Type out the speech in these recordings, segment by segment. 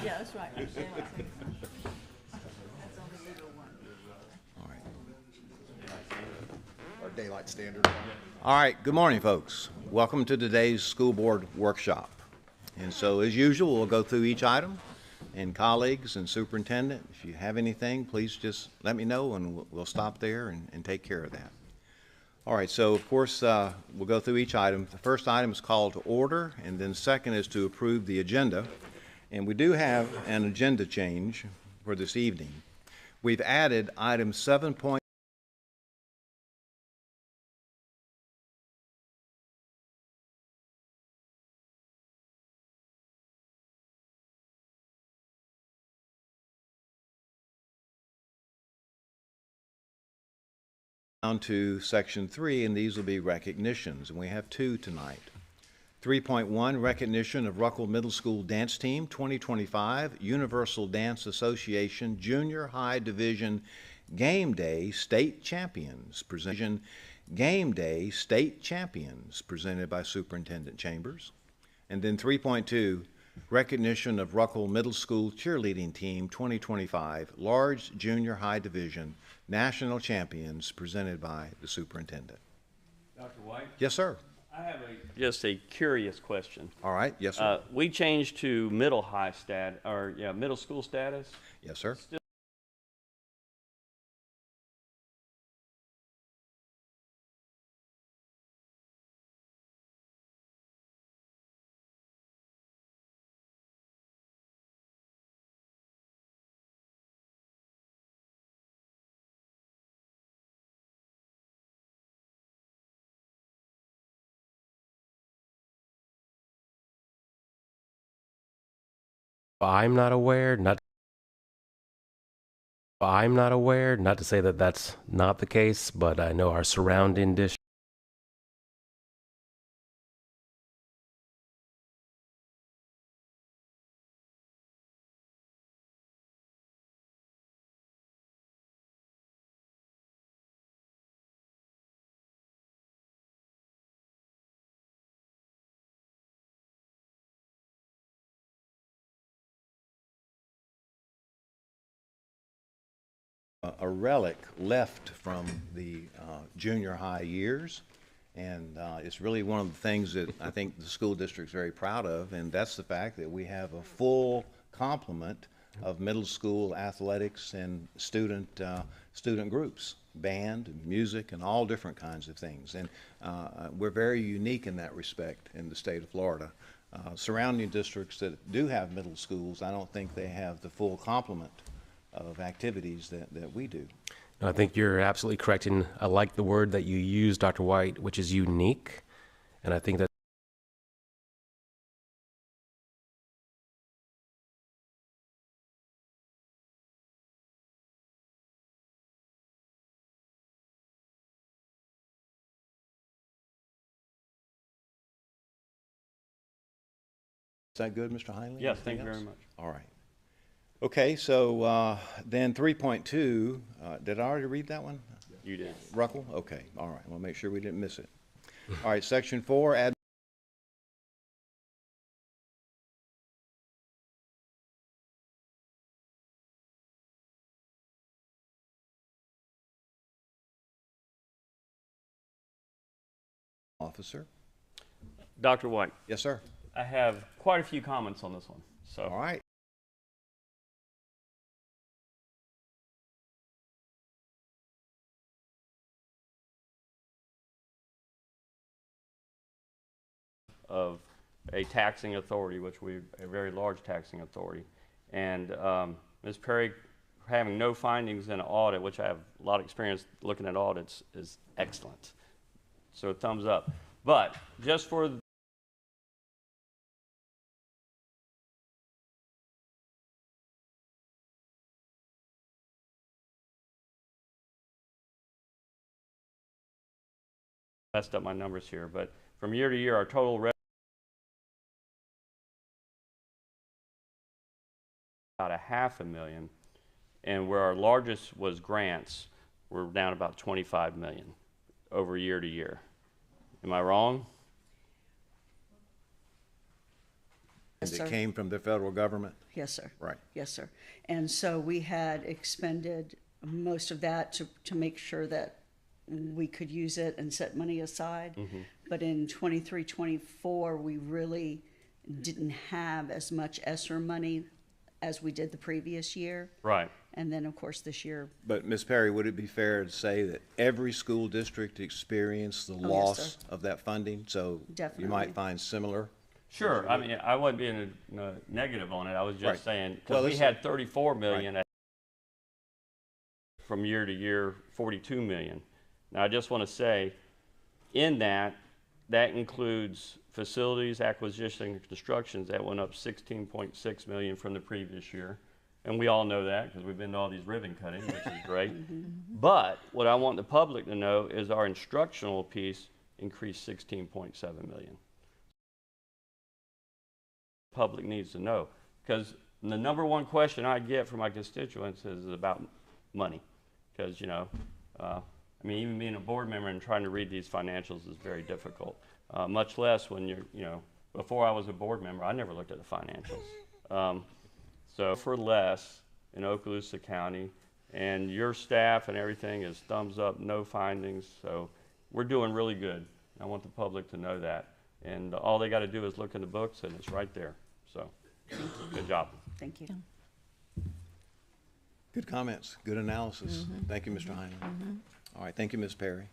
Yeah, that's right. Daylight savings time. That's on the legal one. All right. Our daylight standard. All right, good morning, folks. Welcome to today's school board workshop. And so, as usual, we'll go through each item. And colleagues and superintendent, if you have anything, please just let me know and we'll stop there and take care of that. All right, so of course, we'll go through each item. The first item is called to order, and then second is to approve the agenda. And we do have an agenda change for this evening. We've added item 7. Down to section 3, and these will be recognitions, and we have 2 tonight. 3.1, recognition of Ruckle Middle School Dance Team 2025 Universal Dance Association Junior High Division Game Day State Champions. Game Day State Champions, presented by Superintendent Chambers. And then 3.2, recognition of Ruckle Middle School Cheerleading Team 2025 Large Junior High Division National Champions, presented by the Superintendent. Dr. White? Yes, sir. I have just a curious question. All right. Yes, sir. We changed to middle school status. Yes, sir. Still I'm not aware, not to say that that's not the case, but I know our surrounding district. A relic left from the junior high years, and it's really one of the things that I think the school district's very proud of, and that's the fact that we have a full complement of middle school athletics and student groups, band and music and all different kinds of things, and we're very unique in that respect in the state of Florida. Surrounding districts that do have middle schools, I don't think they have the full complement of activities that we do. I think you're absolutely correct, and I like the word that you use, Dr. White, which is unique, and I think that Is that good, Mr. Heinlein? Yes, thank you very much. All right. Okay, so then 3.2, did I already read that one? You did. Ruckle? Okay, all right. We'll make sure we didn't miss it. All right, section 4, add officer. Dr. White, Yes, sir. I have quite a few comments on this one. So, All right. of a taxing authority, a very large taxing authority, and Ms. Perry having no findings in an audit, which I have a lot of experience looking at audits, is excellent. So thumbs up. But just for messed up my numbers here, but from year to year, our total revenue about $500,000, and where our largest was grants, we're down about $25 million over year to year. Am I wrong? And Yes, it sir. came from the federal government? Yes, sir. Right. Yes, sir. And so we had expended most of that to make sure that we could use it and set money aside. But in 23, 24, we really didn't have as much ESSER money as we did the previous year. Right. And then, of course, this year, But Ms. Perry, would it be fair to say that every school district experienced the yes, loss sir. of that funding? So you Definitely. might find similar? Sure. I mean, I wasn't being negative on it. I was just Right. saying, Well, because we this- had 34 million from year to year, 42 million. Now, I just want to say, in that includes facilities, acquisition, and constructions that went up 16.6 million from the previous year. And we all know that because we've been to all these ribbon cuttings, which is great. But what I want the public to know is our instructional piece increased 16.7 million. Public needs to know, because the number one question I get from my constituents is about money. Because, I mean, even being a board member and trying to read these financials is very difficult. Much less when before I was a board member, I never looked at the financials. So for less in Okaloosa County, and your staff and everything is thumbs up, no findings. So we're doing really good. I want the public to know that. And all they got to do is look in the books, and it's right there. So good job. thank you. Good comments, good analysis. Thank you, Mr. Heinlein. All right, thank you, Ms. Perry.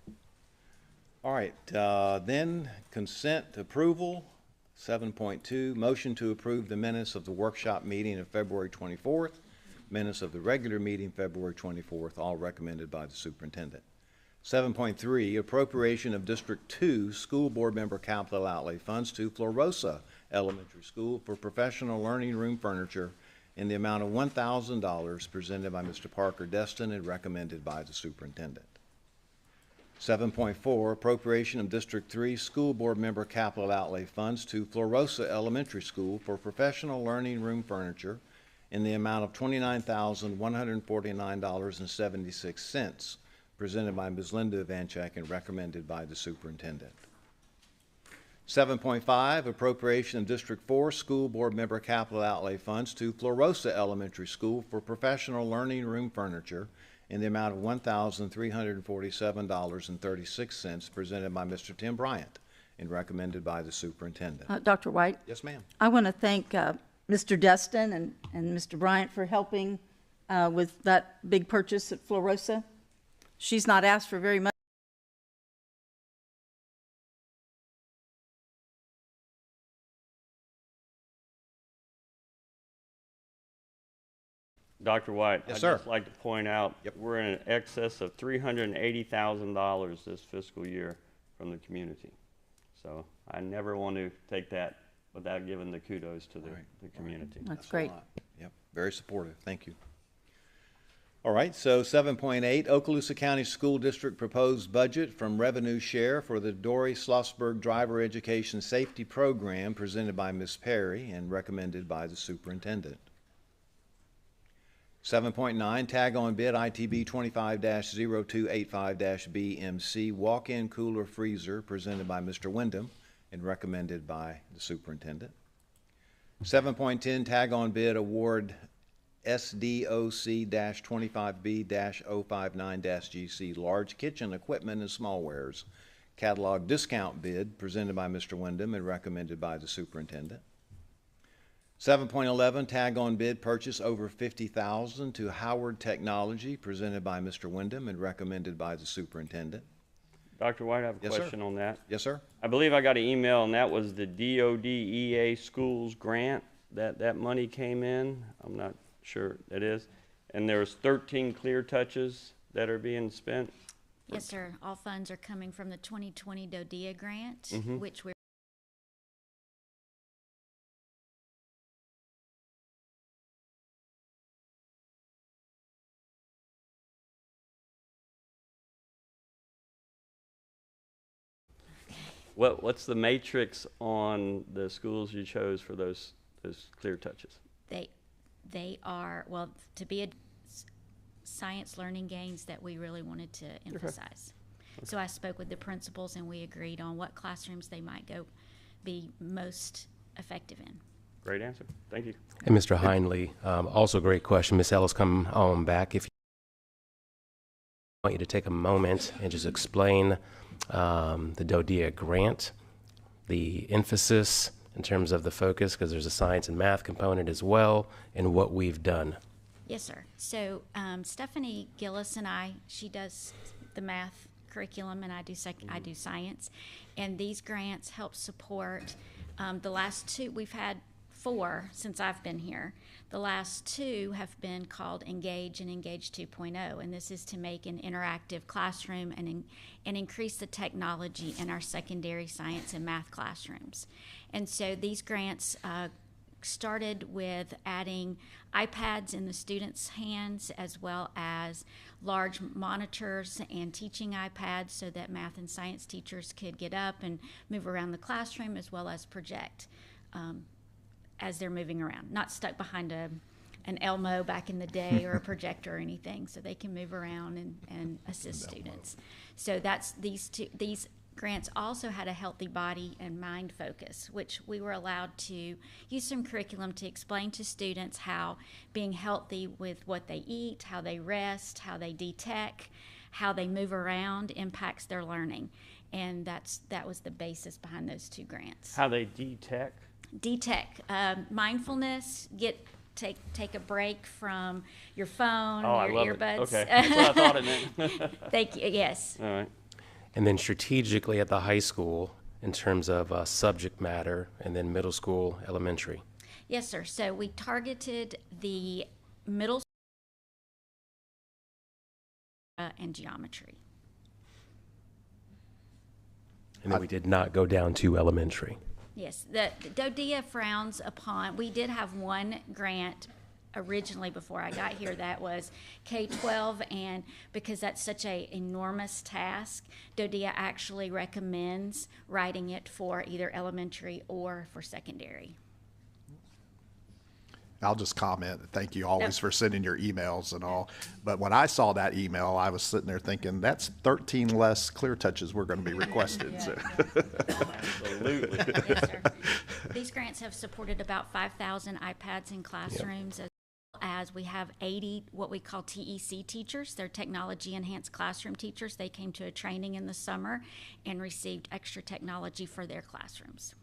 All right, then consent approval, 7.2, motion to approve the minutes of the workshop meeting of February 24th, minutes of the regular meeting February 24th, all recommended by the superintendent. 7.3, appropriation of District 2 School Board Member Capital Outlay Funds to Florosa Elementary School for professional learning room furniture in the amount of $1,000 presented by Mr. Parker Destin and recommended by the superintendent. 7.4, appropriation of District 3 School Board Member Capital Outlay Funds to Florosa Elementary School for professional learning room furniture in the amount of $29,149.76, presented by Ms. Linda Vanchek and recommended by the superintendent. 7.5, appropriation of District 4 School Board Member Capital Outlay Funds to Florosa Elementary School for professional learning room furniture in the amount of $1,347.36, presented by Mr. Tim Bryant and recommended by the superintendent. Dr. White, Yes, ma'am. I want to thank Mr. Destin and Mr. Bryant for helping with that big purchase at Florosa. She's not asked for very much. Dr. White, Yes, I'd sir. just like to point out, Yep. we're in excess of $380,000 this fiscal year from the community. So I never want to take that without giving the kudos to the community. That's a great. lot. Yep, very supportive. Thank you. All right, so 7.8, Okaloosa County School District proposed budget from revenue share for the Dory Schlossberg Driver Education Safety Program, presented by Ms. Perry and recommended by the superintendent. 7.9, tag on bid ITB 25-0285-BMC walk-in cooler freezer, presented by Mr. Wyndham and recommended by the superintendent. 7.10, tag on bid award SDOC-25B-059-GC large kitchen equipment and smallwares catalog discount bid, presented by Mr. Wyndham and recommended by the superintendent. 7.11, tag on bid purchase over $50,000 to Howard Technology, presented by Mr. Wyndham and recommended by the superintendent. Dr. White, I have a Yes, sir. question on that. Yes, sir? I believe I got an email, and that was the DODEA schools grant, that money came in. I'm not sure it is. And there's 13 clear touches that are being spent. Yes, sir. All funds are coming from the 2020 DODEA grant, which we're What's the matrix on the schools you chose for those clear touches? they are, well, to be a science learning gains that we really wanted to emphasize. So I spoke with the principals and we agreed on what classrooms they might go be most effective in. Great answer. Thank you. And Mr. Hindley, also great question. Ms. Ellis, come on back. If you I want you to take a moment and just explain the DODEA grant, the emphasis in terms of the focus, because there's a science and math component as well, and what we've done. Yes, sir. So Stephanie Gillis and she does the math curriculum, and I do science. And these grants help support the last two. We've had 4 since I've been here. The last 2 have been called Engage and Engage 2.0, and this is to make an interactive classroom and increase the technology in our secondary science and math classrooms. And so these grants started with adding iPads in the students' hands, as well as large monitors and teaching iPads so that math and science teachers could get up and move around the classroom, as well as project as they're moving around, not stuck behind an Elmo back in the day or a projector or anything, so they can move around and assist students. So that's these grants also had a healthy body and mind focus, which we were allowed to use some curriculum to explain to students how being healthy with what they eat, how they rest, how they detect, how they move around impacts their learning. And that was the basis behind those 2 grants. How they detect? Detect, mindfulness, take a break from your phone, I your love earbuds. It. Okay, that's what I thought it meant. Thank you, yes. All right. And then strategically at the high school in terms of subject matter, and then middle school, elementary. Yes, sir. So we targeted the middle and geometry. And then we did not go down to elementary. Yes, the DODEA frowns upon, we did have one grant originally before I got here that was K-12, and because that's such an enormous task, DODEA actually recommends writing it for either elementary or for secondary. I'll just comment, thank you always for sending your emails and all. But when I saw that email, I was sitting there thinking, that's 13 less clear touches we're going to be requested. So. Absolutely. Yes, sir. These grants have supported about 5,000 iPads in classrooms, as well as we have 80 what we call TEC teachers. They're technology enhanced classroom teachers. They came to a training in the summer and received extra technology for their classrooms.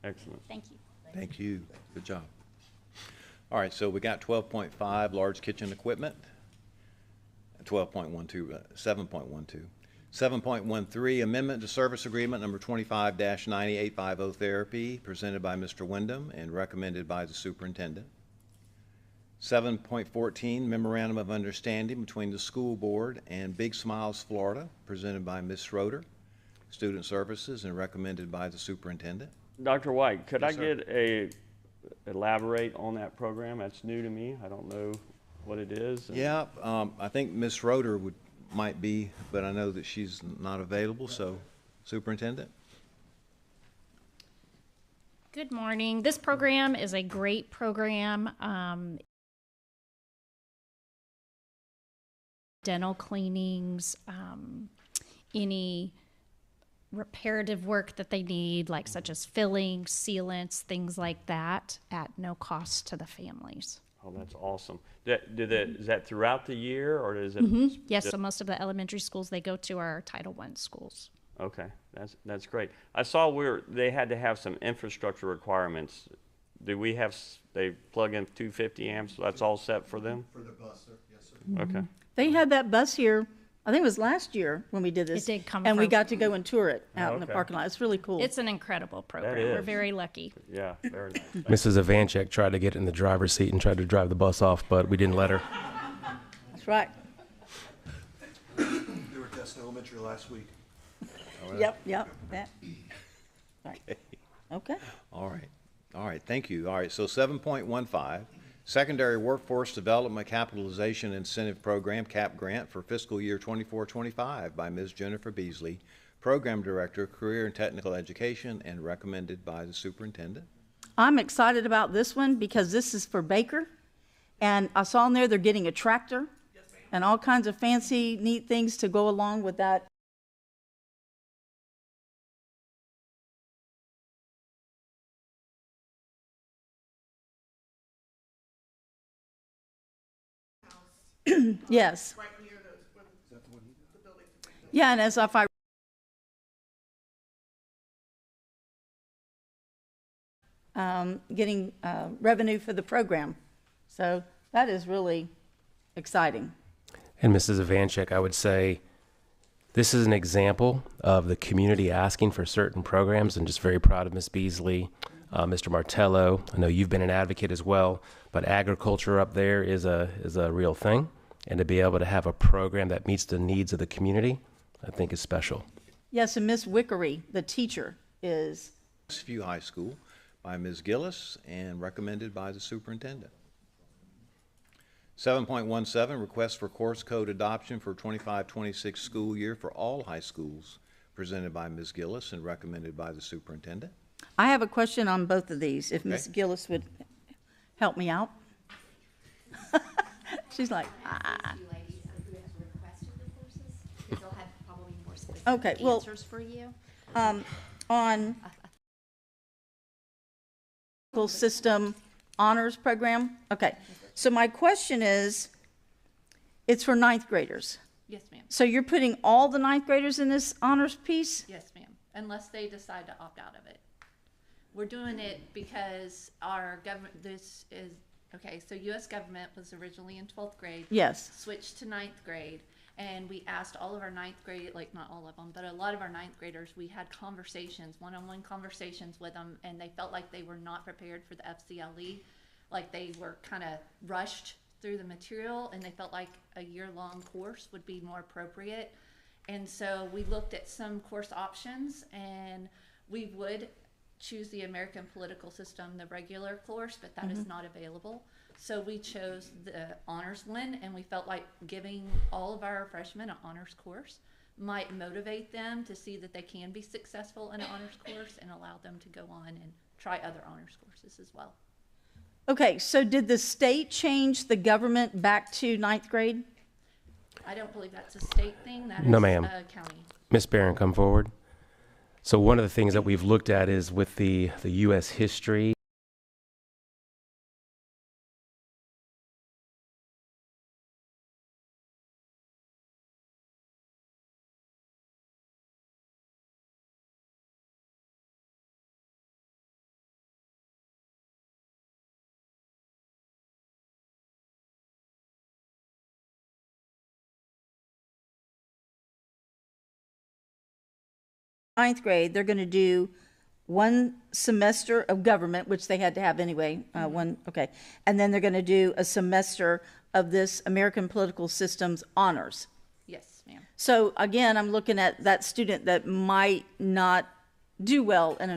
Excellent. Thank you. Thank you. Good job. All right, so we got 12.5, large kitchen equipment. 12.12, 7.12. 7.13, amendment to service agreement number 25-9850 therapy, presented by Mr. Wyndham and recommended by the superintendent. 7.14, memorandum of understanding between the school board and Big Smiles, Florida, presented by Ms. Schroeder, student services, and recommended by the superintendent. Dr. White, could Yes, I sir. get elaborate on that program? That's new to me. I don't know what it is. Yeah, I think Ms. Schroeder might be, but I know that she's not available, so superintendent? Good morning. This program is a great program. Dental cleanings, any reparative work that they need, like such as fillings, sealants, things like that, at no cost to the families. Oh, that's awesome. Is that throughout the year, or is it? Yes, so most of the elementary schools they go to are Title I schools. Okay, that's great. I saw they had to have some infrastructure requirements. Do we have? They plug in 250 amps. So that's all set for them. For the bus, sir. Yes, sir. Okay. They had that bus here, I think it was last year when we did this. It did come And we from- got to go and tour it out in the Okay. parking lot. It's really cool. It's an incredible program. is. We're very lucky. Yeah. Very nice. Mrs. Ivanchek tried to get in the driver's seat and tried to drive the bus off, but we didn't let her. That's right. They were testing elementary last week. Yep, that. Right. Okay. All right, thank you. All right, so 7.15, Secondary Workforce Development Capitalization Incentive Program, CAP Grant, for fiscal year 24-25 by Ms. Jennifer Beasley, Program Director, Career and Technical Education, and recommended by the superintendent. I'm excited about this one because this is for Baker. And I saw in there they're getting a tractor and all kinds of fancy, neat things to go along with that Yes. Right near the building. Yeah, and as if I getting revenue for the program. So that is really exciting. And Mrs. Ivanchik, I would say this is an example of the community asking for certain programs. I'm just very proud of Ms. Beasley, Mr. Martello. I know you've been an advocate as well, but agriculture up there is a real thing. And to be able to have a program that meets the needs of the community, I think is special. Yes, and Miss Wickery, the teacher, is. Westview High School by Ms. Gillis and recommended by the superintendent. 7.17, request for course code adoption for 25-26 school year for all high schools, presented by Ms. Gillis and recommended by the superintendent. I have a question on both of these, if Ms. Okay. Gillis would help me out. She's like, You ladies who have requested the courses, because they'll have probably more specific Okay, well- answers for you. on system honors program. Okay, so my question is, it's for ninth graders. Yes, ma'am. So you're putting all the ninth graders in this honors piece? Yes, ma'am. Unless they decide to opt out of it. We're doing it because our government, this is, okay, so U.S. government was originally in 12th grade. Yes. Switched to ninth grade. And we asked all of our ninth grade, like not all of them, but a lot of our ninth graders, we had conversations, one-on-one conversations with them, and they felt like they were not prepared for the FCLE. Like they were kind of rushed through the material, and they felt like a year-long course would be more appropriate. And so we looked at some course options, and we would choose the American Political System, the regular course, but that is not available. So we chose the honors one, and we felt like giving all of our freshmen an honors course might motivate them to see that they can be successful in an honors course and allow them to go on and try other honors courses as well. Okay, so did the state change the government back to ninth grade? I don't believe that's a state thing. That No, is ma'am. a county. Ms. Barron, come forward. So one of the things that we've looked at is with the U.S. history. Ninth grade, they're going to do one semester of government, which they had to have anyway, okay. And then they're going to do a semester of this American Political Systems honors. Yes, ma'am. So again, I'm looking at that student that might not do well in an